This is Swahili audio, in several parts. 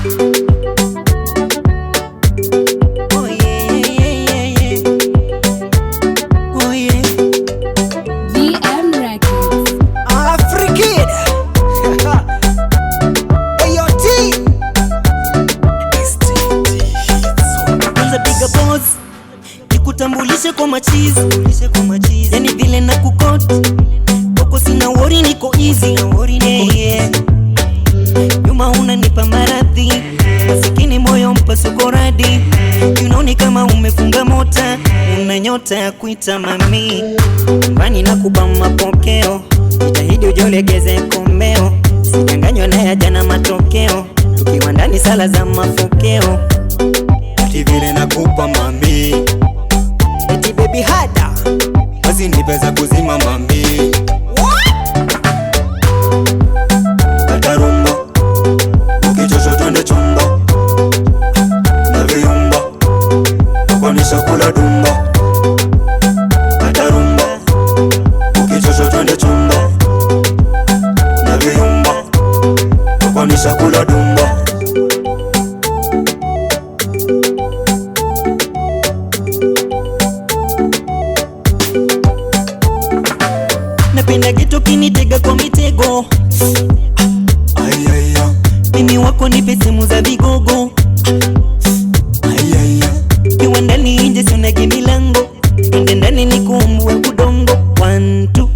Oh yeah, yeah, yeah, yeah. Oh yeah. DM Records. Afrikid. AOT. Kwanza piga pause nikutambulishe kwa machizi, yani vile na kukoti koko sina worry, niko easy. Yeah. Nyuma unanipa maradhi, masikini moyo mpasuko radi. Unaoni kama umefunga mota, una nyota ya kuita mami. Mbani nakupa mapokeo, jitahidi ujolegeze komeo. Sidanganywa na ya jana matokeo, tukiwa ndani sala za mafokeo. Ati vile nakupa mami, Eti baby hada basi nipe za kuzima mami. Kata rumba, ukichosha twende chumba. Na viyumba, tukwanisha kula dumba. Kata rumba, ukichosha twende chumba. Na viyumba, tukwanisha kula dumba. napenda geto kinitega kwa mitego. Ayaya, Mimi wako nipe simu za vigogo. ayaya, Kiwa ndani nje sunage milango, ende ndani nikuumbue udongo. 1 2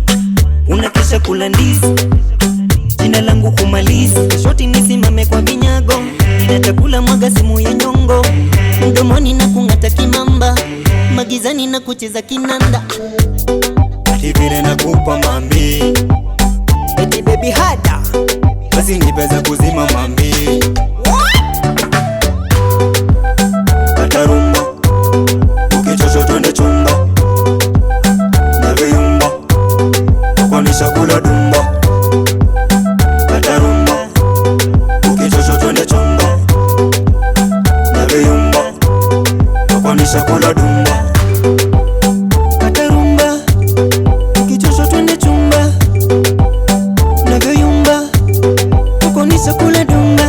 unakesha kula ndizi, jina langu kumalizi. Shoti nisimame kwa vinyago, ninatakula mwaga simu ya nyongo. Mdomoni na kung'ata kimamba, magizani na kucheza kinanda. ati vile nakupa mami, Eti baby hada basi nipe za kuzima mami. Kata rumba, ukichosha twende chumba. Na viyumba, tukwanisha kula dumba. Kata rumba, ukichosha twende chumba. Na viyumba, tukwanisha kula dumba. katarumba, ukichosha twende chumba. Navyoyumba ukonisha kula dumba.